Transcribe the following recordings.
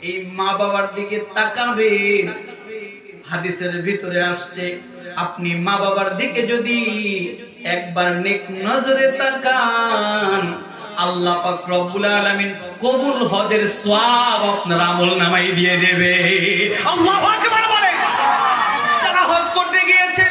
এই মা বাবার দিকে তাকাবেন। হাদিসের ভিতরে আসছে, আপনি মা বাবার দিকে যদি একবার নেক নজরে তাকান, আল্লাহ পাক রব্বুল আলামিন কবুল হজের সওয়াব আপনার আমলনামায় দিয়ে দেবে। আল্লাহু আকবার বলে। যারা হজ করতে গিয়েছে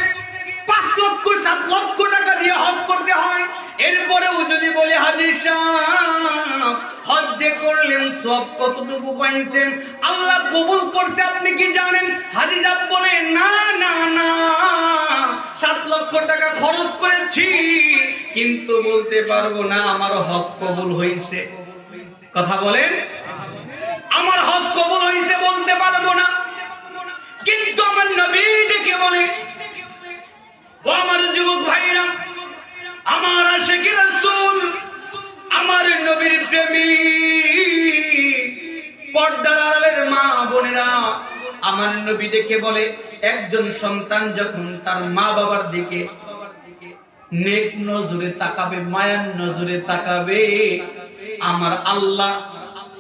5 লক্ষ 7 লক্ষ টাকা দিয়ে হজ করতে হয়, এরপরেও যদি বলে হাজী সাহেব হজ যে করলেন সওয়াব কতটুকু পাইছেন, আল্লাহ কবুল করছে আপনি কি জানেন? হাজী সাহেব বলে না না না, 7 লক্ষ টাকা খরচ করেছি কিন্তু বলতে পারবো না আমার হজ কবুল হয়েছে। কথা বলেন, আমার হজ কবুল হয়েছে বলতে পারবো না। কিন্তু আমার নবী ডেকে বলে, ও আমার যুবক ভাইরা, আমার আশিক রাসূল, আমার নবীর প্রেমিক, পর্দার আড়ালের মা বোনেরা, আমার নবী ডেকে বলে, একজন সন্তান যখন তার মা বাবার দিকে নেক নজরে তাকাবে, মায়ার নজরে তাকাবে, আমার আল্লাহ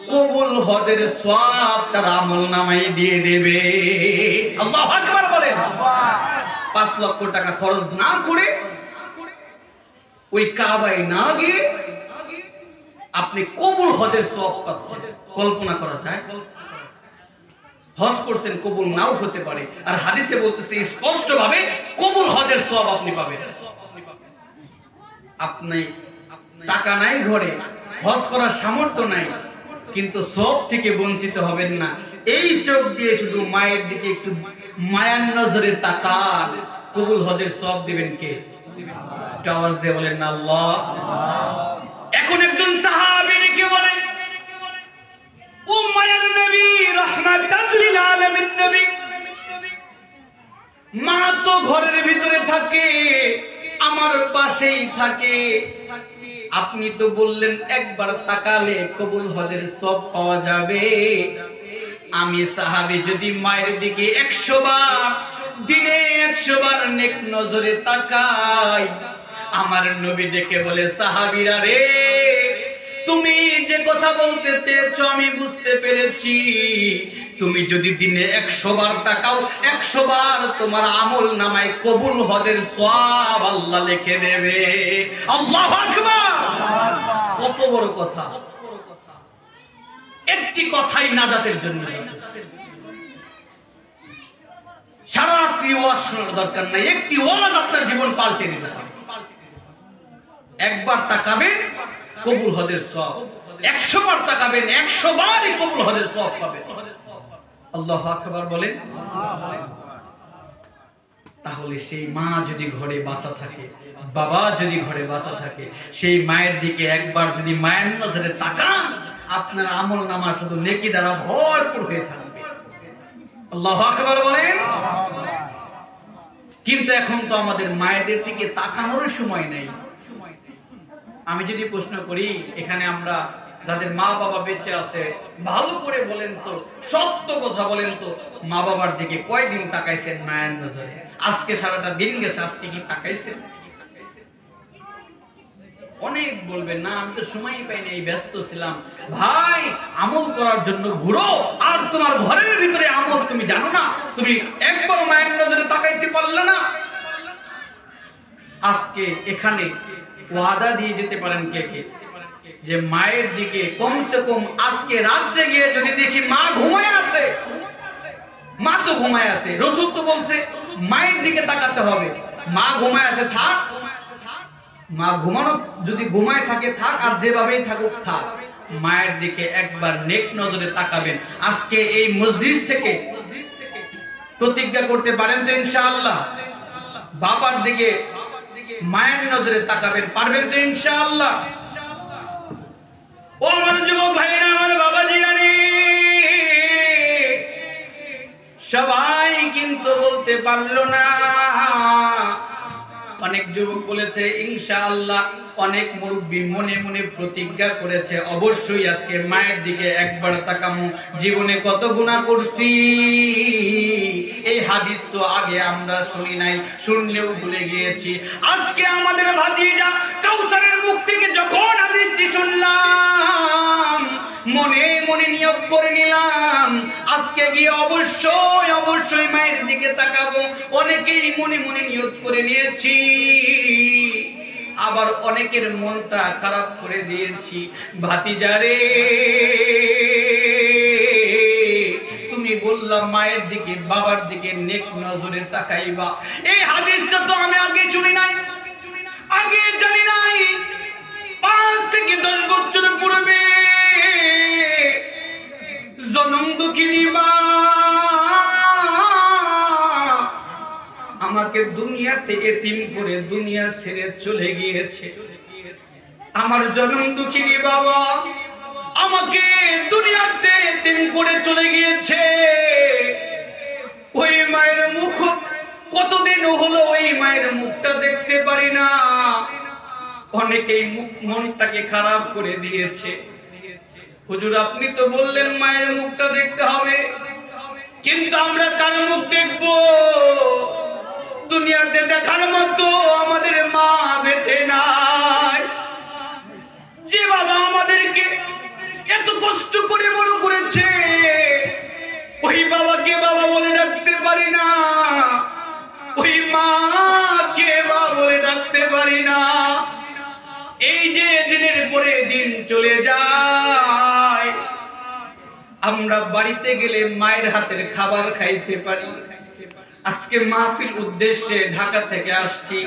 কবুল হজের সওয়াব তার আমলনামায় দিয়ে দেবে। আল্লাহু আকবার বলেন। 5 লক্ষ টাকা খরচ না করে, ওই কাবায় না গিয়ে আপনি কবুল হজের সওয়াব পাচ্ছেন, কল্পনা করা যায়? হজ করছেন, কবুল নাও হতে পারে, আর হাদিসে বলতেছে স্পষ্ট ভাবে কবুল হজের সওয়াব আপনি পাবেন। আপনি টাকা নাই ঘরে, হজ করার সামর্থ্য নাই, কিন্তু সওয়াব থেকে বঞ্চিত হবেন না। এই চোখ দিয়ে শুধু মায়ের দিকে একটু মায়ার নজরে তাকান, কবুল হজের সওয়াব দিবেন কে? একটু আওয়াজ দিয়ে বলেন না আল্লাহ। এখন একজন সাহাবী ডেকে বলেন, ও মায়ার নবী, রাহমাতাল লিল আলামিন নবী, মা তো ঘরের ভিতরে থাকে, আমার পাশেই থাকে, আপনি তো বললেন একবার তাকালে কবুল হজের সওয়াব পাওয়া যাবে। আমি সাহাবী যদি মায়ের দিকে 100 বার, দিনে 100 বার নেক নজরে তাকাই, আমার নবী ডেকে বলে, সাহাবীরা রে, তুমি যে কথা বলতে চেয়েছো আমি বুঝতে পেরেছি। তুমি যদি দিনে 100 বার তাকাও, 100 বার তোমার আমলনামায় কবুল হজের সওয়াব আল্লাহ লিখে দেবে। আল্লাহু আকবার। কত বড় কথা! একটি কথাই নাজাতের জন্য যথেষ্ট। সারা রাত্রি ওয়াজ শোনার দরকার নাই, একটি ওয়াজ আপনার জীবন পাল্টে দিতে পারে। একবার তাকাবেন, কবুল হজের সওয়াব। 100 বার তাকাবেন, 100 বারই কবুল হজের সওয়াব পাবেন। আল্লাহু আকবার বলেন। তাহলে সেই মা যদি ঘরে বাঁচা থাকে, বাবা যদি ঘরে বাঁচা থাকে, সেই মায়ের দিকে একবার যদি মায়ের নজরে তাকান, আপনার আমলনামা শুধু নেকি দ্বারা ভরপুর হয়ে থাকবে। আল্লাহু আকবার বলেন। কিন্তু এখন তো আমাদের মায়েদের দিকে তাকানোর সময় নেই। আমি যদি প্রশ্ন করি, এখানে আমরা যাদের মা বাবা বেঁচে আছে, ভালো করে বলেন তো, সত্য কথা বলেন তো, মা বাবার দিকে কয়দিন তাকাইছেন মায়ের নজরে? আজকে সারাটা দিন গেছে, আজকে কি তাকাইছেন? অনেক বলবেন না, আমি তো সময়ই পাইনি, ব্যস্ত ছিলাম। ভাই, আমল করার জন্য ঘুরো, আর তোমার ঘরের ভিতরে আমল তুমি জানো না, তুমি একবার মায়ের নজরে তাকাইতে পারলে না। আজকে এখানে ওয়াদা দিয়ে যেতে পারেন কে কে যে মায়ের দিকে কমসে কম আজকে রাত্রে গিয়ে যদি দেখি মা ঘুমায় আছে, মা তো ঘুমায় আছে, রাসূল তো বলছে মায়ের দিকে তাকাতে হবে। মা ঘুমায় আছে, থাক, মা ঘুমানো যদি ঘুমায় থাকে থাক, আর যেভাবেই থাকুক থাক, মায়ের দিকে একবার নেক নজরে তাকাবেন। আজকে এই মজলিস থেকে প্রতিজ্ঞা করতে পারেন তো ইনশাআল্লাহ? বাবার দিকে মায়ের নজরে তাকাবেন, পারবেন তো ইনশাআল্লাহ? ও আমার যুবক ভাইরা, আমার বাবাজিরা রে, সবাই কিন্তু বলতে পারলো না। অনেক যুবক বলেছে ইনশাআল্লাহ, অনেক মুরব্বী মনে মনে প্রতিজ্ঞা করেছে অবশ্যই আজকে মায়ের দিকে একবার তাকামু। জীবনে কত গুনাহ করছি, এই হাদিস তো আগে আমরা শুনি নাই, শুনলেও ভুলে গিয়েছি। আজকে আমাদের ভাতিজা কাউসারের মুখ থেকে যখন হাদিসটি শুনলাম, মনে মনে নিয়ত করে নিলাম আজকে গিয়ে অবশ্যই অবশ্যই মায়ের দিকে তাকাবো। অনেকেই মনে মনে নিয়ত করে নিয়েছি, আবার অনেকের মনটা খারাপ করে দিয়েছি। ভাতিজারে, তুমি বললাম মায়ের দিকে বাবার দিকে নেক নজরে তাকাইবা, এই হাদিসটা তো আমি আগে শুনি নাই, আগে জানি নাই। 5 থেকে 10 বছর পূর্বে জনম দুঃখিনী মা আমাকে দুনিয়াতে এতিম করে দুনিয়া ছেড়ে চলে গিয়েছে। আমার জনম দুঃখিনী বাবা আমাকে দুনিয়াতে এতিম করে চলে গিয়েছে। ওই মায়ের মুখ কতদিন হলো ওই মায়ের মুখটা দেখতে পারি না। অনেকেই মনটাকে খারাপ করে দিয়েছে। হুজুর আপনি তো বললেন মায়ের মুখটা দেখতে হবে, কিন্তু আমরা কার মুখ দেখবো? দুনিয়াতে দেখার মতো আমাদের মা বেঁচে নাই। যে বাবা আমাদেরকে এত কষ্ট করে বড় করেছে, ওই বাবাকে বাবা বলে ডাকতে পারি না, ওই মাকে বাবা বলে ডাকতে পারি না। এই যে দিনের পরে দিন চলে যায়, আমরা বাড়িতে গেলে মায়ের হাতের খাবার খাইতে পারি। আজকে মাহফিল উদ্দেশ্যে ঢাকা থেকে আসছি,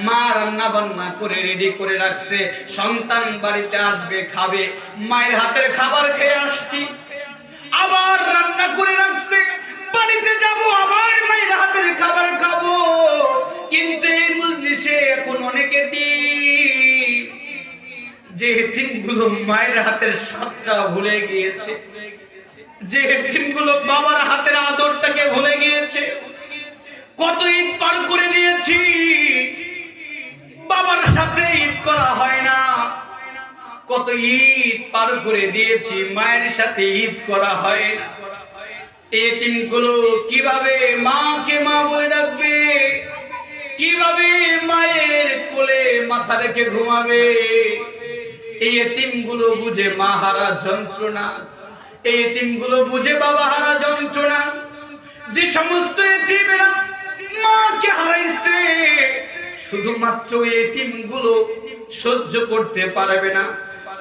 মা রান্না বান্না করে রেডি করে রাখছে, সন্তান বাড়িতে আসবে খাবে, মায়ের হাতের খাবার খেয়ে আসছি। আবার রান্না করে রাখছে, বাড়িতে যাব আবার মায়ের হাতের খাবার খাবো। কিন্তু এই মজলিসে এখন অনেকে যে এতিমগুলো মায়ের হাতের স্বাদটা ভুলে গিয়েছে, যে এতিমগুলো বাবার হাতের আদরটাকে ভুলে গিয়েছে। কত ঈদ পার করে দিয়েছি, বাবার সাথে ঈদ করা হয় না। কত ঈদ পার করে দিয়েছি, মায়ের সাথে ঈদ করা হয় না। এই এতিমগুলো কিভাবে মাকে মা বলে ডাকবে, কিভাবে মায়ের কোলে মাথা রেখে ঘুমাবে? এই এতিমগুলো বুঝে মা হারা যন্ত্রণা, এই এতিমগুলো বুঝে বাবা হারা যন্ত্রণা। যে সমস্ত এতিমেরা মাকে হারাইছে, শুধুমাত্র এতিমগুলো সহ্য করতে পারবে না।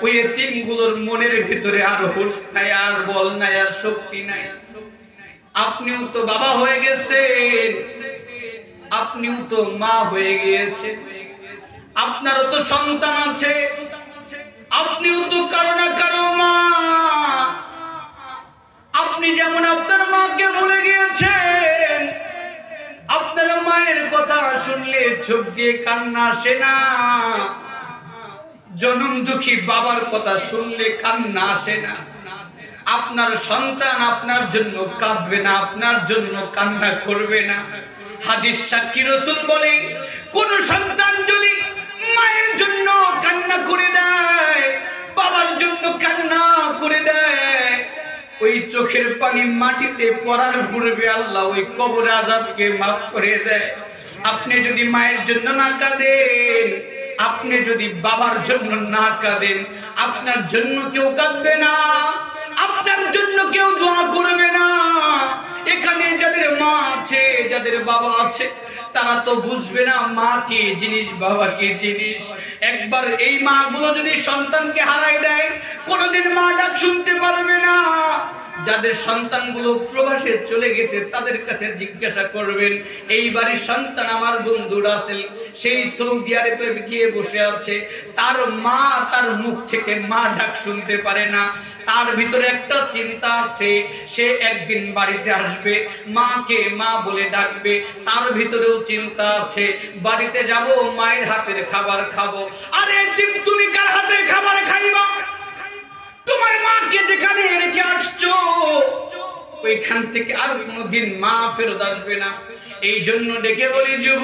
ওই এতিমগুলোর মনের ভিতরে আর হোশ নাই, আর বল নাই, আর শক্তি নাই। আপনিও তো বাবা হয়ে গেছেন, আপনিও তো মা হয়ে গিয়েছেন, আপনারও তো সন্তান আছে, আপনিও তো কারো না কারো মা। আপনি যেমন আপনার মাকে ভুলে গিয়েছেন, আপনার মায়ের কথা শুনলে চোখ দিয়ে কান্না আসে না? জনম দুঃখী বাবার কথা শুনলে কান্না আসে না? আপনার সন্তান আপনার জন্য কাঁদবে না, আপনার জন্য কান্না করবে না? হাদিস সাক্ষী রাসূল বলে, কোন সন্তান যদি মায়ের জন্য কান্না করে দেয়, বাবার জন্য কান্না করে দেয়, ওই চোখের পানি মাটিতে পড়ার পূর্বে আল্লাহ ওই কবর আযাবকে মাফ করে দেয়। আপনি যদি মায়ের জন্য না কাঁদেন, আপনি যদি বাবার জন্য না কাঁদেন, আপনার জন্য কেউ কাঁদবে না, আপনার জন্য কেউ দোয়া করবে না। এখানে যাদের মা আছে, যাদের বাবা আছে, তারা তো বুঝবে না মা কি জিনিস, বাবা কি জিনিস। একবার এই মা গুলো যদি সন্তানকে হারাই দেয়, কোনোদিন মা ডাক শুনতে পারবে না। যাদের সন্তানগুলো প্রবাসে চলে গেছে, তাদের কাছে জিজ্ঞাসা করবেন, এই বাড়ির সন্তান আমার বন্ধু রাসেল, সেই সৌদি আরবে গিয়ে বসে আছে, তার মা তার মুখ থেকে মা ডাক শুনতে পারে না। তার ভিতরে একটা চিন্তা আছে, সে একদিন বাড়িতে আসবে, মাকে মা বলে ডাকবে। তার ভিতরেও চিন্তা আছে, বাড়িতে যাব, মায়ের হাতের খাবার খাবো। আরে তুমি কার হাতের খাবার খাইবা? তোমার মাকে যেখানে রেখে আসছো, ওইখান থেকে আর কোনোদিন মা ফেরত আসবে না। এই জন্য ডেকে বলি, যুব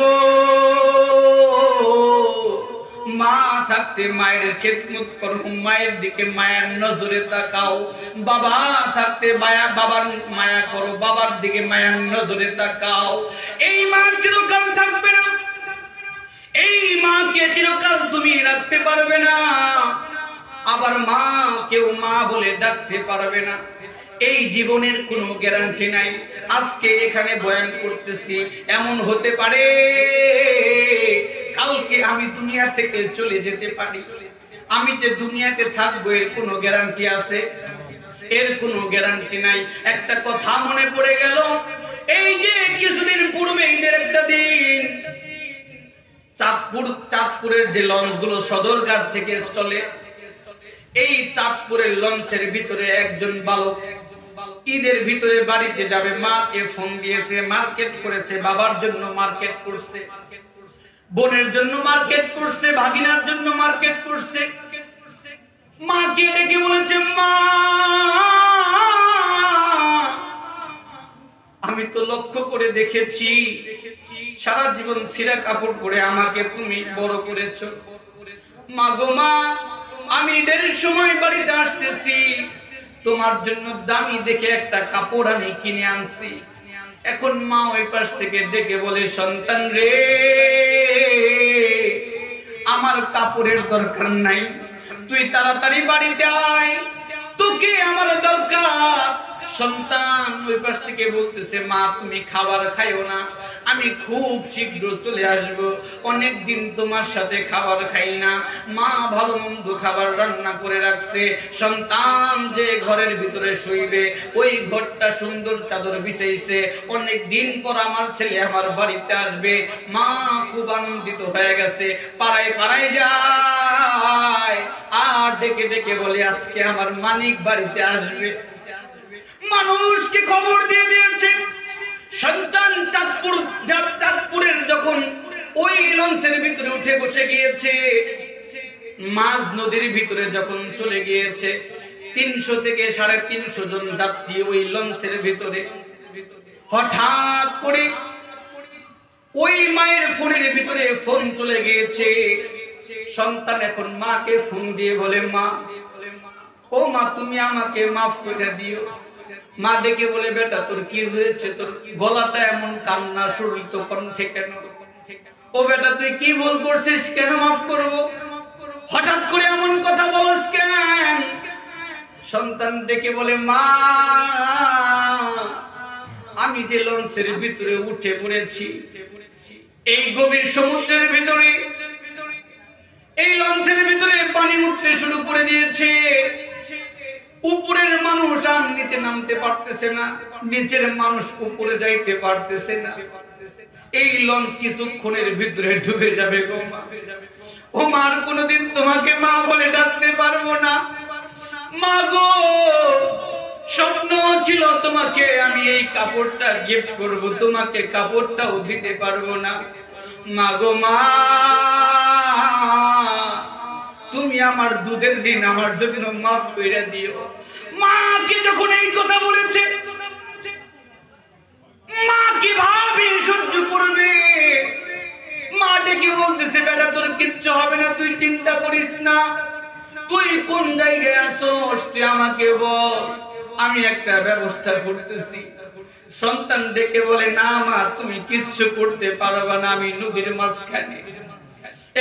মা থাকতে মায়ের খেদমত করো, মায়ের দিকে মায়ের নজরে তাকাও। বাবা থাকতে বাবার মায়া করো, বাবার দিকে মায়ের নজরে তাকাও। এই মা চিরকাল থাকবে না, এই মাকে চিরকাল তুমি রাখতে পারবে না। আবার মা কেউ মা বলে ডাকতে পারবে না। এই জীবনের কোনো গ্যারান্টি নাই। আজকে এখানে বয়ান করতেছি, এমন হতে পারে কালকে আমি দুনিয়া থেকে চলে যেতে পারি। আমি যে দুনিয়াতে থাকবো এর কোনো গ্যারান্টি আছে? এর কোনো গ্যারান্টি নাই। একটা কথা মনে পড়ে গেল, এই যে কিছুদিন পূর্বে ঈদের একটা দিন চাঁদপুরের যে লঞ্চগুলো সদরঘাট থেকে চলে, এই চাঁদপুরের লঞ্চের ভিতরে একজন বালক ঈদের ভিতরে বাড়িতে যাবে, মাকে ফোন দিয়েছে, মার্কেট করেছে, বাবার জন্য মার্কেট করছে, বোনের জন্য মার্কেট করছে, ভাগিনার জন্য মার্কেট করছে। মাকে ডেকে বলেছে, মা আমি তো লক্ষ্য করে দেখেছি সারা জীবন ছিঁড়া কাপড় পরে আমাকে তুমি বড় করেছো। মা গো মা, আমি ঈদের সময় বাড়িতে আসতেছি, তোমার জন্য দামি দেখে একটা কাপড় আমি কিনে আনছি। এখন মা ওই পাশ থেকে ডেকে বলে, সন্তান রে, আমার কাপড়ের দরকার নাই, তুই তাড়াতাড়ি বাড়িতে আয়, তোকে আমার দরকার। সন্তান ওই পাশ থেকে বলতেছে, মা তুমি খাবার খাইও না, আমি খুব শীঘ্র চলে আসব, অনেক দিন তোমার সাথে খাবার খাই না। মা ভালো মন্দ খাবার রান্না করে রাখছে। সন্তান যে ঘরের ভিতরে শুইবে ওই ঘরটা সুন্দর চাদর বিছাইছে, অনেক দিন পর আমার ছেলে আমার বাড়িতে আসবে। মা খুব আনন্দিত হয়ে গেছে, পাড়ায় পাড়ায় যায় আর ডেকে ডেকে বলে, আজকে আমার মানিক বাড়িতে আসবে। মানুষকে খবর দিয়ে দিয়েছে। সন্তান চাঁদপুরের যখন ওই লঞ্চের ভিতরে উঠে বসে গিয়েছে, মাঝ নদীর ভিতরে যখন চলে গিয়েছে, 300 থেকে 350 জন যাত্রী ওই লঞ্চের ভিতরে, হঠাৎ করে ওই মায়ের ফোনের ভিতরে ফোন চলে গিয়েছে। সন্তান এখন মাকে ফোন দিয়ে বলে, মা ও মা, তুমি আমাকে মাফ করে দিও। মা ডেকে বলে, বেটা তোর কি হয়েছে, তোর গলাটা এমন কান্না শরীর কণ্ঠে কেন? ও বেটা তুই কি ভুল করছিস, কেন মাফ করব, হঠাৎ করে এমন কথা বলছ কেন? সন্তান ডেকে বলে, মা আমি যে লঞ্চের ভিতরে উঠে পড়েছি, এই গভীর সমুদ্রের ভিতরে এই লঞ্চের ভিতরে পানি উঠতে শুরু করে দিয়েছে। উপরের মানুষ আর নিচে নামতে পারতেছে না, নিচের মানুষ উপরে যাইতে পারতেছে না। এই লঞ্চ কিছুক্ষণের ভিতরে ডুবে যাবে গো মা। ও মা, আর কোনোদিন তোমাকে মা বলে ডাকতে পারবো না। মা গো, স্বপ্ন ছিল তোমাকে আমি এই কাপড়টা গিফট করব, তোমাকে কাপড়টাও দিতে পারবো না। মা গো মা, তুমি আমার দুধের ঋণ আমার জন্য মাফ করে দিও। মাকে যখন এই কথা বলেছে, মা কিভাবে সহ্য করবে? মা ডেকে বলতেছে, বেটা তোর কিচ্ছু হবে না, তুই চিন্তা করিস না, তুই কোন জায়গায় আছোস তুই আমাকে বল, আমি একটা ব্যবস্থা করতেছি। সন্তান ডেকে বলে, না মা তুমি কিচ্ছু করতে পারবে না, আমি নদীর মাঝখানে,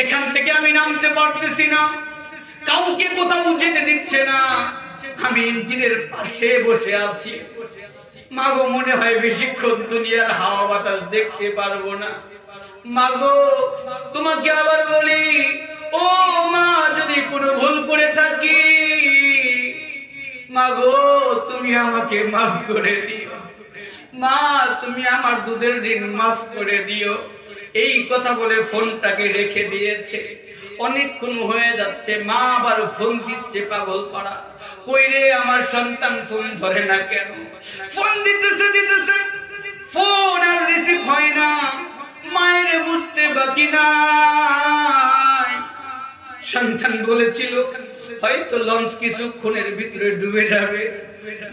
এখান থেকে আমি নামতে পারতেছি না, কাউকে কোথাও যেতে দিচ্ছে না, আমি ইঞ্জিনের পাশে বসে আছি। মাগো, মনে হয় বেশিক্ষণ দুনিয়ার হাওয়া বাতাস দেখতে পারবো না। মাগো, তোমাকে আবার বলি, ও মা, যদি কোনো ভুল করে থাকি, মাগো তুমি আমাকে মাফ করে দিও। মা, তুমি আমার দুধের ঋণ মাফ করে দিও। এই কথা বলে ফোনটাকে রেখে দিয়েছে। অনেকক্ষণ হয়ে যাচ্ছে, মা আবার ফোন দিচ্ছে পাগল পাড়া। কই রে আমার সন্তান, ফোন ধরে না কেন? ফোন দিতেছে ফোন আর রিসিভ হয় না। মায়ের বুঝতে বাকি নাই। সন্তান বলেছিল হয়তো লঞ্চ কিছুক্ষণের ভিতরে ডুবে যাবে,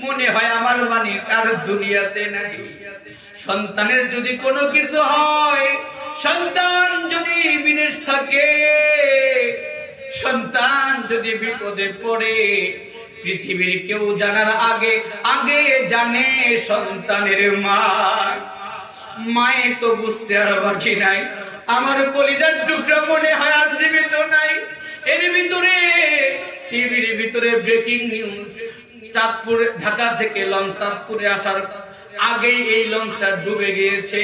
মনে হয় আমার মানিক আর দুনিয়াতে নাই। সন্তানের যদি কোনো কিছু হয়, সন্তান যদি বিদেশ থাকে, সন্তান যদি বিপদে পড়ে, পৃথিবীর কেউ জানার আগে আগে জানে সন্তানের মা। মায়ে তো বুঝতে আর বাকি নাই। আমার কলিজার টুকরা মনে হয় আর জীবিত নাই। এর ভিতরে টিভির ভিতরে ব্রেকিং নিউজ, চাঁদপুর ঢাকা থেকে লঞ্চ চাঁদপুরে আসার আগেই এই লঞ্চটা ডুবে গিয়েছে।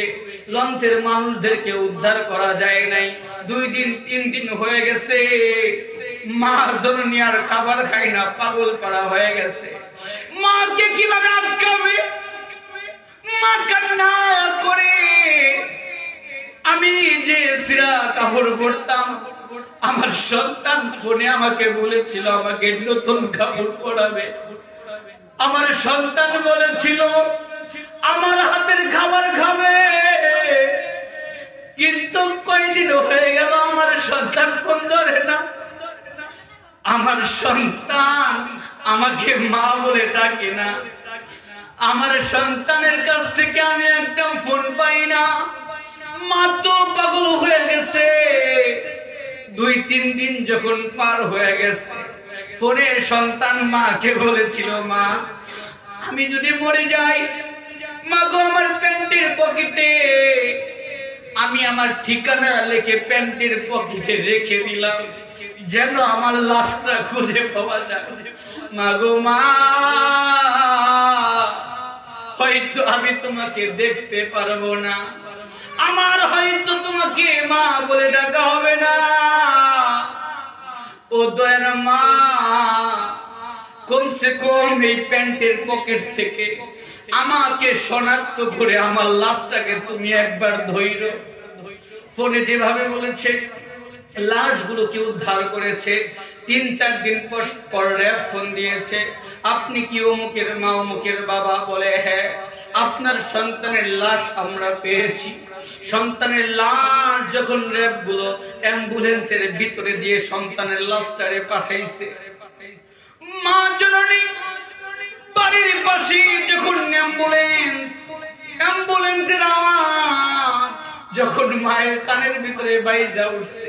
লঞ্চের মানুষদেরকে উদ্ধার করা যায় নাই। 2 দিন 3 দিন হয়ে গেছে, মা জননী আর খাবার খায় না, পাগল পারা হয়ে গেছে। মাকে কিভাবে আটকাবে? মা কান্না করে, আমি যে সিরা কাপড় পরতাম, আমার সন্তান ফোনে আমাকে বলেছিল আমাকে নতুন কাপড় পরাবে। আমার সন্তান বলেছিল আমার হাতের খাবার খাবে, কিন্তু কয়দিন হয়ে গেল আমার সন্তান ফোন ধরে না। আমার সন্তান আমাকে মা বলে ডাকে না। আমার সন্তানের কাছ থেকে আমি একটা ফোন পাই না। মা তো পাগল হয়ে গেছে। 2-3 দিন যখন পার হয়ে গেছে, ফোনে সন্তান মাকে বলেছিল মা আমি যদি মরে যাই, মা গো আমার প্যান্টের পকেটে আমি আমার ঠিকানা লিখে প্যান্টের পকেটে রেখে দিলাম, যেন আমার লাশটা খুঁজে পাওয়া যায়। মা গো মা, হয়তো আমি তোমাকে দেখতে পারবো না, আমার হয়তো তোমাকে মা বলে ডাকা হবে না। ও দয়ার মা, কমসে কম এই প্যান্টের পকেট থেকে আমাকে শনাক্ত করে আমার লাশটাকে তুমি একবার ধইরো। ফোনে যেভাবে বলেছে লাশগুলোকে উদ্ধার করেছে। 3-4 দিন পর র‍্যাব ফোন দিয়েছে, আপনি কি অমুকের মা অমুকের বাবা? বলে হ্যাঁ, আপনার সন্তানের লাশ আমরা পেয়েছি। সন্তানের লাশ যখন র‍্যাব গুলো অ্যাম্বুলেন্সের ভিতরে দিয়ে সন্তানের লাশটারে পাঠাইছে, মা জননী বাড়ির পাশে যখন অ্যাম্বুলেন্সের আওয়াজ যখন মায়ের কানের ভিতরে বাইজা উঠছে,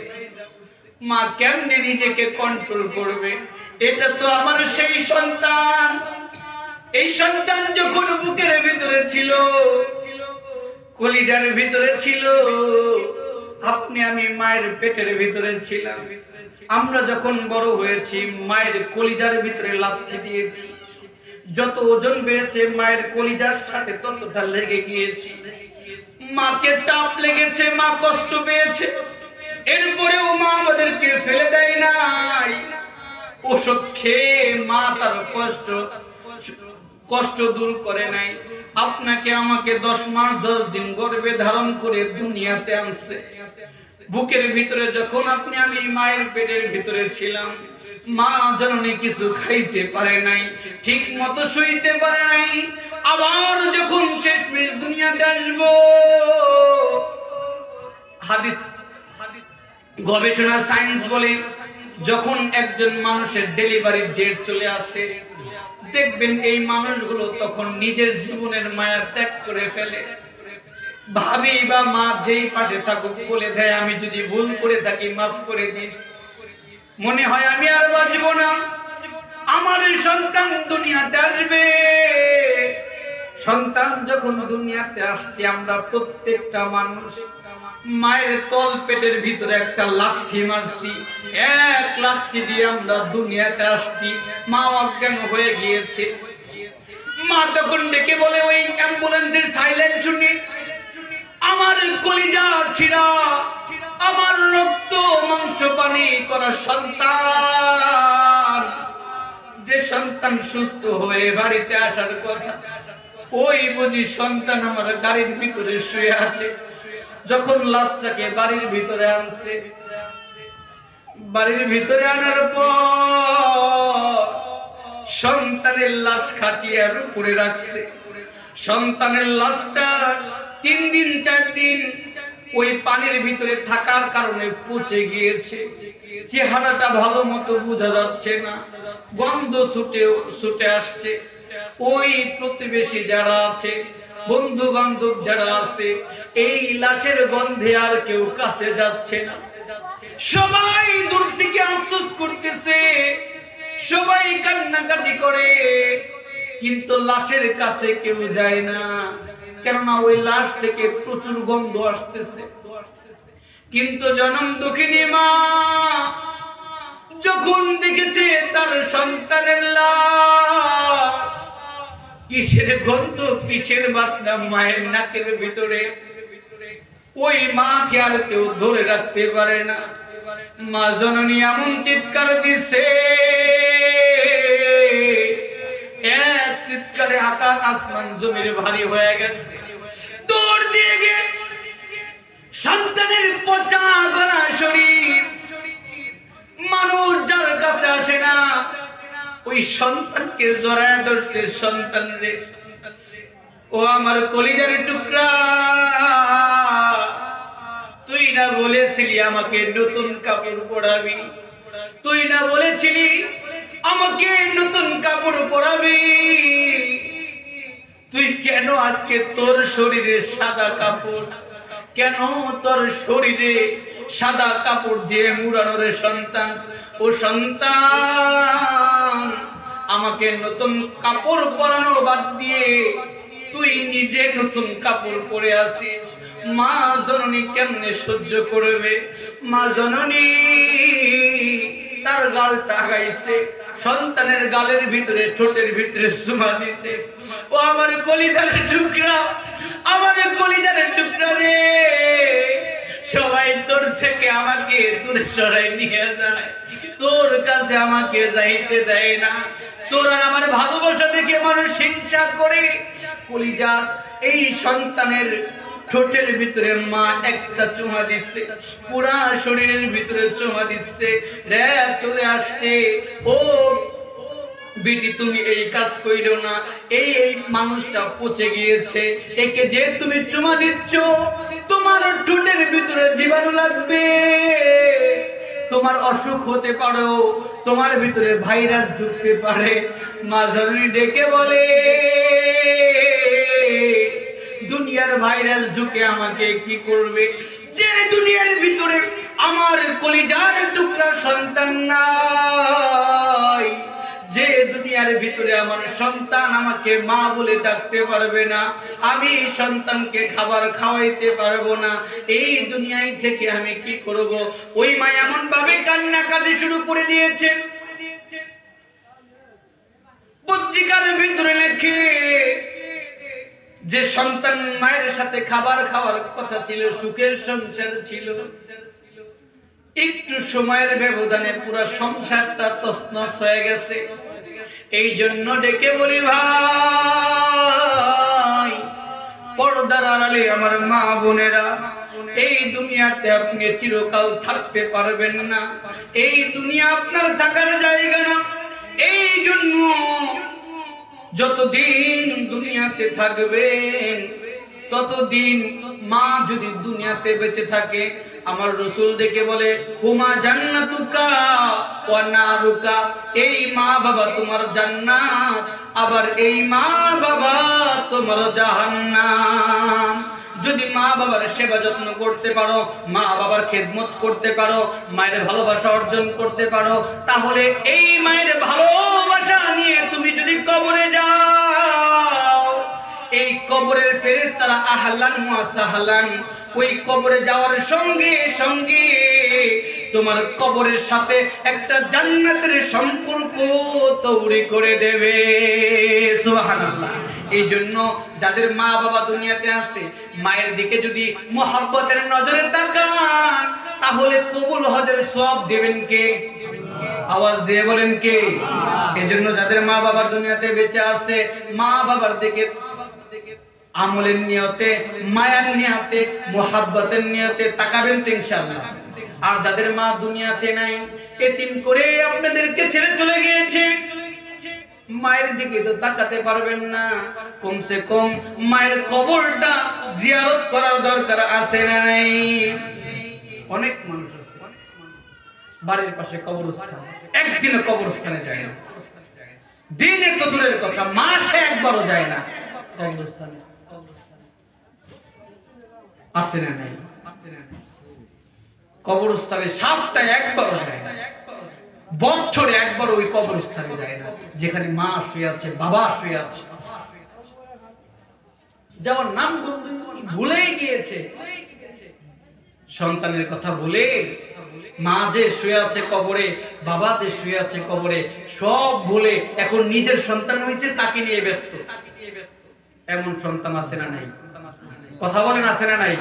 মা কেমনে নিজেকে কন্ট্রোল করবে? এটা তো আমার সেই সন্তান। এই সন্তান যখন বুকের ভিতরে ছিল, কলিজার ভিতরে ছিল, আপনি আমি মায়ের পেটের ভিতরে ছিলাম। আমরা যখন বড় হয়েছি মায়ের কলিজার ভিতরে লাথি দিয়েছি, যত ওজন বেড়েছে মায়ের কলিজার সাথে ততটা লেগে গিয়েছি। মাকে চাপ লেগেছে, মা কষ্ট পেয়েছে, এরপরেও মা আমাদেরকে ফেলে দেয় নাই। ওষুধ খেয়ে মা তার কষ্ট দূর করে নাই। আপনাকে আমাকে 10 মাস 10 দিন গর্ভে ধারণ করে দুনিয়াতে আনছে। বুকের ভিতরে যখন আপনি আমি মায়ের পেটের ভিতরে ছিলাম, মা জননী কিছু খাইতে পারে নাই, ঠিক মতো শুইতে পারে নাই। আবার যখন শেষমেশ দুনিয়াতে আসবো, হাদিস গবেষণা সায়েন্স বলে যখন একজন মানুষের ডেলিভারি ডেট চলে আসে, দেখবেন এই মানুষগুলো তখন নিজের জীবনের মায়া ত্যাগ করে ফেলে। ভাবি বা মা যেই পাশে থাকুক বলে দেয় আমি যদি ভুল করে থাকি মাফ করে দিস। মনে হয় আমি আর বাঁচব না, আমার সন্তান দুনিয়াতে আসবে। সন্তান যখন দুনিয়াতে আসছে, আমরা প্রত্যেকটা মানুষ মায়ের তল পেটের ভিতরে একটা লাথি মারছি। 1 লাথি দিয়ে আমরা দুনিয়াতে আসছি। মা অজ্ঞান হয়ে গিয়েছে। মা তখন ডেকে বলে, ওই অ্যাম্বুলেন্সের সাইলেন্ট শুনি আমার কলিজা ছিঁড়া, আমার রক্ত মাংস পানি করা সন্তান, যে সন্তান সুস্থ হয়ে বাড়িতে আসার কথা, ওই বুঝি সন্তান আমার গাড়ির ভিতরে শুয়ে আছে। যখন লাশটাকে বাড়ির ভিতরে আনছে, বাড়ির ভিতরে আনার পর সন্তানের লাশ খাটিয়ার উপরে রাখছে। সন্তানের লাশটা 3 দিন 4 দিন ওই পানির ভিতরে থাকার কারণে পচে গিয়েছে। চেহারাটা ভালো মতো বোঝা যাচ্ছে না, গন্ধ ছুটে আসছে। ওই প্রতিবেশী যারা আছে, বন্ধু বান্ধব যারা আছে, এই লাশের গন্ধে আর কেউ কাছে যাচ্ছে না। সবাই দূর থেকে আফসোস করতেছে, সবাই কান্নাকাটি করে, কিন্তু লাশের কাছে কেউ যায় না, কেননা ওই লাশ থেকে প্রচুর গন্ধ আসতেছে। কিন্তু জনম দুঃখিনী মা যখন দেখেছে তার সন্তানের লাশ, কিসের গন্ধ, কিসের বাসনা মায়ের নাকের ভিতরে, ওই মাকে আর কেউ ধরে রাখতে পারে না। মা জননী এমন চিৎকার দিছে, এক চিৎকারে আকাশ আসমান জমির ভারী হয়ে গেছে। দৌড় দিয়ে গিয়ে সন্তানের পচা গলা শরীর, মানুষ যার কাছে আসে না, ওই সন্তানকে জড়ায় ধরছে। সন্তান রে, ও আমার কলিজার টুকরা, তুই না বলেছিলি আমাকে নতুন কাপড় পরাবি, তুই না বলেছিলি আমাকে নতুন কাপড় পরাবি, তুই কেন আজকে তোর শরীরে সাদা কাপড়, কেন তোর শরীরে সাদা কাপড় দিয়ে মুড়ানো রে সন্তান? ও সন্তান, আমাকে নতুন কাপড় পরানো বাদ দিয়ে তুই নিজে নতুন কাপড় পরে আসিস। মা জননী কেমনে সহ্য করবে? মা জননী তার গালটা গাইছে, সন্তানের গালের ভিতরে, ঠোঁটের ভিতরে চুমা দিছে। ও আমার কলিজার টুকরা, আমার কলিজার টুকরা রে, সবাই তোর থেকে আমাকে দূরে সরাই নিয়ে যায়, তোর কাছে আমাকে যাইতে দেয় না। তোর আর আমার ভালোবাসা দেখে মানুষ হিংসা করে। কলিজার এই সন্তানের ঠোঁটের ভিতরে মা একটা চুমা দিচ্ছে, পুরা শরীরের ভিতরে চুমা দিচ্ছে। র‍্যাব চলে আসছে, ও বেটি তুমি এই কাজ কইরো না, এই মানুষটা পচে গিয়েছে, একে যে তুমি চুমা দিচ্ছ, তোমার ঠোঁটের ভিতরে জীবাণু লাগবে, তোমার অসুখ হতে পারো, তোমার ভিতরে ভাইরাস ঢুকতে পারে। মা জননী ডেকে বলে, দুনিয়ার ভাইরাস ঢুকে আমাকে কি করবে? যে দুনিয়ার ভিতরে আমার কলিজার টুকরা সন্তান নাই, যে দুনিয়ার ভিতরে আমার সন্তান আমাকে মা বলে ডাকতে পারবে না, আমি সন্তানকে খাবার খাওয়াইতে পারবো না, এই দুনিয়ায় থেকে আমি কি করব? ওই মা এমন ভাবে কান্নাকাটি শুরু করে দিয়েছে। পত্রিকার ভিতরে লেখে যে সন্তান মায়ের সাথে খাবার খাওয়ার কথা ছিল, সুখের সংসার ছিল, একটু সময়ের ব্যবধানে পুরো সংসারটা তছনছ হয়ে গেছে। এই জন্য ডেকে বলি, ভাই পর্দার আড়ালে আমার মা বোনেরা, এই দুনিয়াতে আপনি চিরকাল থাকতে পারবেন না, এই দুনিয়া আপনার থাকার জায়গা না। এই জন্য যতদিন দুনিয়াতে থাকবেন, ততদিন মা যদি দুনিয়াতে বেঁচে থাকে, আমার রাসূল ডেকে বলে, হুমা জান্নাতুকা ওয়া নারুকা, এই মা বাবা তোমার জান্নাত, আবার এই মা বাবা তোমার জাহান্নাম। যদি মা বাবার সেবা যত্ন করতে পারো, মা বাবার খেদমত করতে পারো, মায়ের ভালোবাসা অর্জন করতে পারো, তাহলে এই মায়ের ভালোবাসা নিয়ে তুমি যদি কবরে যাও, এই কবরের ফেরেশতারা আহলান ওয়া সাহলান, ওই কবরে যাওয়ার সঙ্গে সঙ্গে তোমার কবরের সাথে একটা জান্নাতের সম্পর্ক তৈরি করে দেবে। সুবহানাল্লাহ। এই জন্য যাদের মা বাবা দুনিয়াতে আছে, মায়ের দিকে যদি মহব্বতের নজরে তাকান, তাহলে কবুল হজের সওয়াব দেবেন কে? আওয়াজ দিয়ে বলেন কে? এই জন্য যাদের মা বাবা দুনিয়াতে বেঁচে আছে, মা বাবার দিকে আমলের নিয়তে, মায়ার নিয়তে, মহব্বতের নিয়তে তাকাবেন তো ইনশাআল্লাহ। আর যাদের মা দুনিয়াতে নাই, এতিম করে আপনাদেরকে ছেড়ে চলে গিয়েছে, মায়ের দিকে তো তাকাতে পারবেন না, কমসে কম মায়ের কবরটা জিয়ারত করার দরকার আছে না নাই? অনেক মানুষ আছে বাড়ির পাশে কবরস্থান, একদিনে কবরস্থানে যায় না, দিনে তো দূরের কথা, মাসে একবারও যায় না কবরস্থানে। আছে না নাই? কবরস্থানে সপ্তাহে একবারও যায় না, বছরে একবার ওই কবরস্থানে যায় না যেখানে মা শুয়ে আছে, বাবা শুয়ে আছে। যাওয়ার নাম ভুলেই গিয়েছে, সন্তানের কথা ভুলে মা যে শুয়ে আছে কবরে, বাবা যে শুয়ে আছে কবরে, সব ভুলে এখন নিজের সন্তান হয়েছে তাকে নিয়ে ব্যস্ত। এমন সন্তান আছে না নাই? কথা বলেন, আছে না নাই?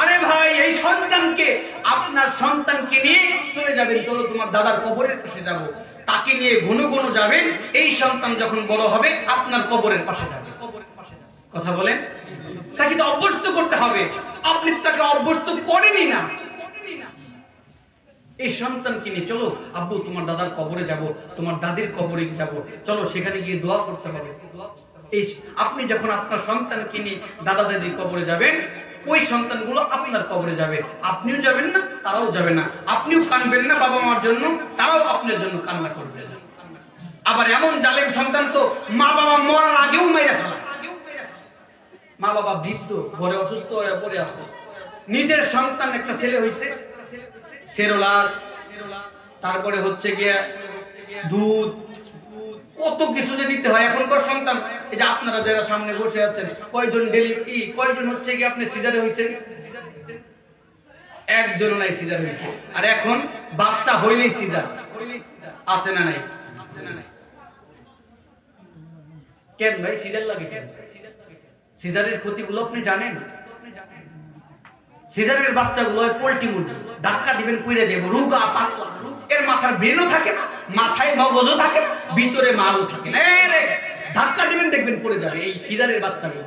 আরে ভাই, এই সন্তানকে, আপনার সন্তানকে নিয়ে চলে যাবেন, চলো তোমার দাদার কবরের পাশে যাব, তাকে নিয়ে ঘন ঘন যাবেন। এই সন্তান যখন বড় হবে আপনার কবরের পাশে যাবে। কথা বলেন, তাকে তো অভ্যস্ত করতে হবে। আপনি তাকে অভ্যস্ত করেনই না। এই সন্তানকে নিয়ে চলো আব্বু তোমার দাদার কবরে যাব, তোমার দাদির কবরে যাব, চলো সেখানে গিয়ে দোয়া করতে হবে। এই আপনি যখন আপনার সন্তানকে নিয়ে দাদা দাদির কবরে যাবেন, ওই সন্তানগুলো আপনার কবরে যাবে, আপনিও যাবেন না, তারাও যাবে না। আপনিও কাঁদবেন না বাবা মার জন্য, তারাও আপনার জন্য কান্না করবে। আবার এমন জালেম সন্তান তো মা বাবা মরার আগেও মেরে ফেলা। মা বাবা বৃদ্ধ, ঘরে অসুস্থ হয়ে পড়ে আছে, নিজের সন্তান একটা ছেলে হয়েছে, সেরোলাক্স, তারপরে হচ্ছে গিয়ে দুধ, কত কিছু যে দিতে হয় এখনকার সন্তান। এই যে আপনারা যারা সামনে বসে আছেন, কয়জন ডেলিভারি, কয়জন হচ্ছে গিয়ে আপনি সিজারে হয়েছেন? একজন নাই সিজার হয়েছে। আর এখন বাচ্চা হইলেই সিজার, আছে না নাই? কেন ভাই সিজার লাগে কেন? সিজারের ক্ষতিগুলো আপনি জানেন? সিজারের বাচ্চাগুলো হয় পোল্ট্রি মুরগি, ধাক্কা দিবেন কইরা যাবো, রুগা পাতলা, এর মাথার ব্রেনও থাকে না, মাথায় মগজও থাকে না, ভিতরে মালও থাকে না, ধাক্কা দিবেন দেখবেন পড়ে যাবে। এই সিজারের বাচ্চাগুলো,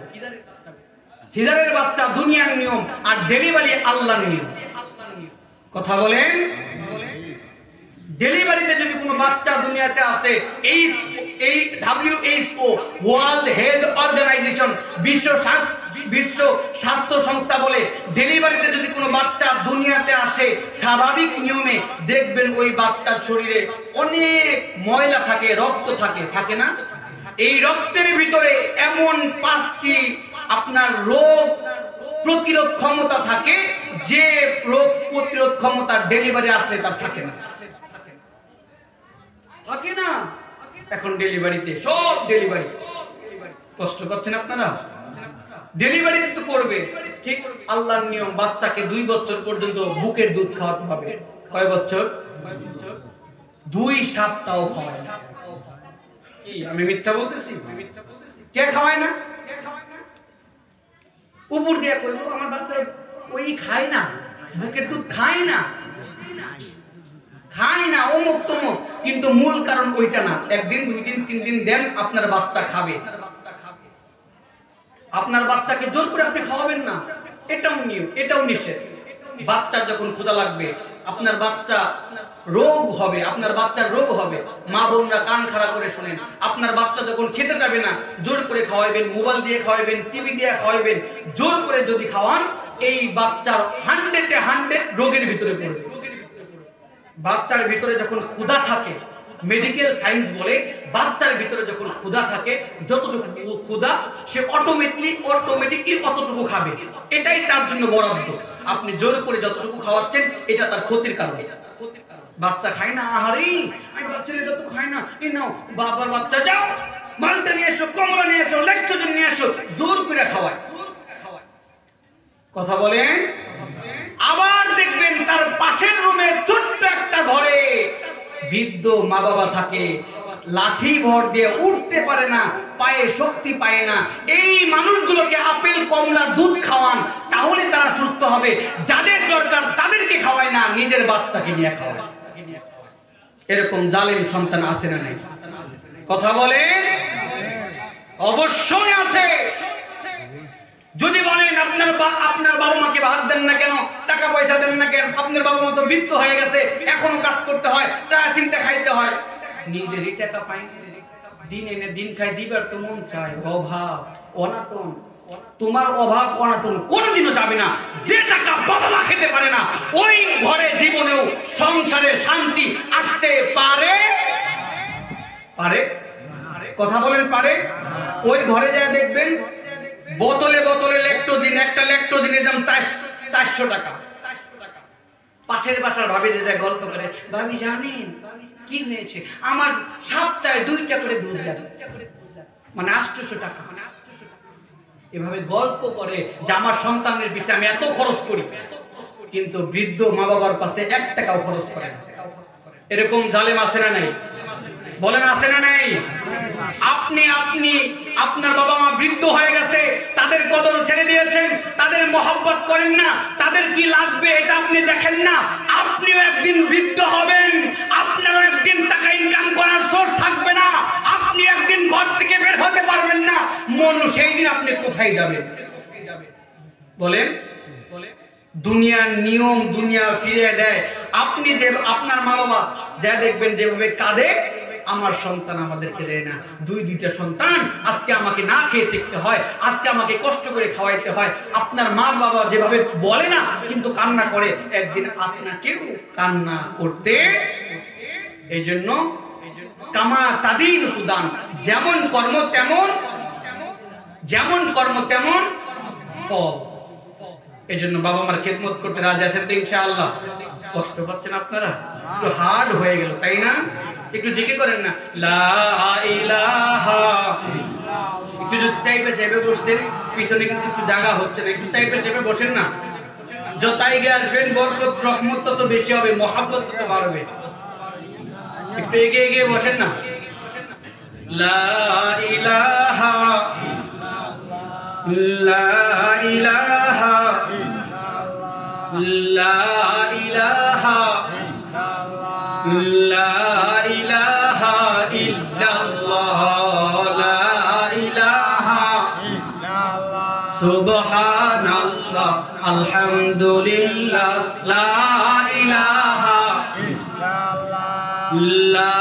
সিজারের বাচ্চা দুনিয়ার নিয়ম, আর ডেলিভারি আল্লাহর নিয়ম। কথা বলেন, ডেলিভারিতে যদি কোনো বাচ্চা দুনিয়াতে আসে, এই WHO ওয়ার্ল্ড হেলথ অর্গানাইজেশন, বিশ্ব স্বাস্থ্য সংস্থা বলে, ডেলিভারিতে যদি কোনো বাচ্চা দুনিয়াতে আসে স্বাভাবিক নিয়মে, দেখবেন ওই বাচ্চার শরীরে অনেক ময়লা থাকে, রক্ত থাকে, থাকে না? এই রক্তের ভিতরে এমন 5টি আপনার রোগ প্রতিরোধ ক্ষমতা থাকে, যে রোগ প্রতিরোধ ক্ষমতা ডেলিভারি আসলে তার থাকে না, থাকে না। এখন ডেলিভারিতে সব ডেলিভারি, কষ্ট পাচ্ছেন আপনারা? ডেলিভারিতে তো করবে, ঠিক আল্লাহর নিয়ম। বাচ্চাকে 2 বছর পর্যন্ত বুকের দুধ খাওয়াতে হবে। কয় বছর? 2 সপ্তাহ খাওয়ায় না। কি আমি মিথ্যা বলতেছি? কে খাওয়ায় না? উপর দিয়ে কইলো আমার বাচ্চা ওই খায় না, বুকের দুধ খায় না, খায় না, অমুক তমুক, কিন্তু মূল কারণ ওইটা না। 1 দিন 2 দিন 3 দিন দেন, আপনার বাচ্চা খাবে। আপনার বাচ্চাকে জোর করে আপনি খাওয়াবেন না, এটাও নিয়ম, এটাও নিষেধ। বাচ্চার যখন ক্ষুধা লাগবে, আপনার বাচ্চা রোগ হবে, আপনার বাচ্চার রোগ হবে, মা বোনরা কান খাড়া করে শুনেন। আপনার বাচ্চা যখন খেতে যাবে না, জোর করে খাওয়াবেন, মোবাইল দিয়ে খাওয়াবেন, টিভি দিয়ে খাওয়াবেন, জোর করে যদি খাওয়ান, এই বাচ্চার 100-এ 100 রোগের ভিতরে পড়বে। বাচ্চার ভিতরে যখন ক্ষুধা থাকে, মেডিকেল সায়েন্স বলে, বাচ্চার ভিতরে যখন ক্ষুধা থাকে, যতটুকু ক্ষুধা সে অটোমেটিকলি অতটুকু খাবে। এটাই তার জন্য বরাদ্দ। আপনি জোর করে যতটুকু খাওয়াচ্ছেন, এটা তার ক্ষতির কারণ। বাচ্চা খায় না, আহারে আমি বাচ্চা এটা তো খায় না, এই নাও বাবার বাচ্চা, যাও মালটা নিয়ে এসো, কমলা নিয়ে এসো, ল্যাকটোজেন নিয়ে এসো, জোর করে খাওয়ায়। কথা বলেন। আবার দেখবেন তার পাশের রুমে ছোট্ট একটা ঘরে বৃদ্ধ মা বাবা থাকে, লাঠি ভর দিয়ে উঠতে পারে না, পায়ে শক্তি পায় না। এই মানুষগুলোকে আপেল কমলা দুধ খাওয়ান, তাহলে তারা সুস্থ হবে। যাদের দরকার তাদেরকে খাওয়ায় না, নিজের বাচ্চাকে নিয়ে খাওয়ায়। এরকম জালেম সন্তান আছে না নাই? কথা বলেন। অবশ্যই আছে। যদি বলেন আপনার বাবা মাকে ভাত দেন না কেন, টাকা পয়সা দেন না কেন, আপনার বাবা মা তো বৃদ্ধ হয়ে গেছে, এখনো কাজ করতে হয়, চা চিন্তা খাইতে হয়, নিজেরই টাকা পাই, দিন এনে দিন খাই, দিবার তো মন চায়। অভাব অনাটন, তোমার অভাব অনাটন কোনোদিনও যাবে না। যে টাকা বাবা মা খেতে পারে না, ওই ঘরে জীবনেও সংসারে শান্তি আসতে পারে? পারে? কথা বলেন, পারে? ওই ঘরে যায় দেখবেন বোতলে বোতলে ল্যাকটোজিন, একটা ল্যাকটোজিনের দাম 400 টাকা। পাশের বাসার ভাবি যায় গল্প করে, ভাবি জানেন কি হয়েছে, আমার সপ্তাহে 2টা করে দুধ লাগে, মানে 800 টাকা। এভাবে গল্প করে যে আমার সন্তানের পিছনে আমি এত খরচ করি, কিন্তু বৃদ্ধ মা বাবার পাশে 1 টাকাও খরচ করে না। এরকম জালেম আছে না নাই? বলেন আছে না নাই? আপনি আপনার বাবা মা বৃদ্ধ হয়ে গেছে, তাদের কদর ছেড়ে দিয়েছেন, তাদের মহব্বত করেন না, তাদের কি লাগবে এটা আপনি দেখেন না। আপনিও একদিন বৃদ্ধ হবেন, আপনারও একদিন টাকা ইনকাম করার সোর্স থাকবে না, আপনি একদিন ঘর থেকে বের হতে পারবেন না। মনু সেই দিন আপনি কোথায় যাবেন? বলেন। দুনিয়ার নিয়ম দুনিয়া ফিরিয়ে দেয়। আপনি যে আপনার মা বাবা যা দেখবেন যেভাবে কাঁদে, আমার সন্তান আমাদেরকে দেয় না, 2-2টা সন্তান, আজকে আমাকে না খেয়ে থাকতে হয়, আজকে আমাকে কষ্ট করে খাওয়াইতে হয়। আপনার মা বাবা যেভাবে বলে না কিন্তু কান্না করে, একদিন আপনাকেও কান্না করতে। এই জন্য কামা তাদিন তুদান, যেমন কর্ম তেমন ফল। এই জন্য বাবা মার খেদমত করতে রাজি আছেন তো ইনশাআল্লাহ? কষ্ট পাচ্ছেন আপনারা? একটু হার্ড হয়ে গেল তাই না? একটু জিকির করেন না, লা ইলাহা। একটু যদি চাইপে বসতেন, পিছনে কিন্তু একটু জায়গা হচ্ছে না, একটু চাইপে বসেন না। যত এগিয়ে আসবেন বরকত রহমত তত বেশি হবে, মহাব্বত তত বাড়বে। একটু এগিয়ে বসেন না। লা ইলাহা লা ইলাহা লা ইলাহা লা ইলাহা ইল্লাল্লাহ লা ইলাহা সুবহানাল্লাহ আলহামদুলিল্লাহ লা ইলাহা লা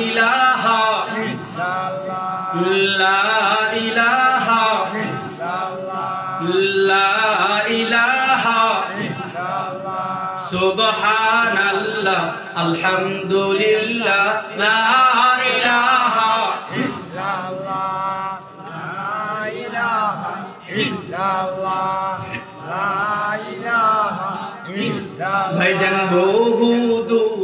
ইলাহা লা ইলাহা লা ইলাহা সুবহানাল্লাহ আলহামদুলিল্লাহ লা ইলাহা ভাইজান বহু দূর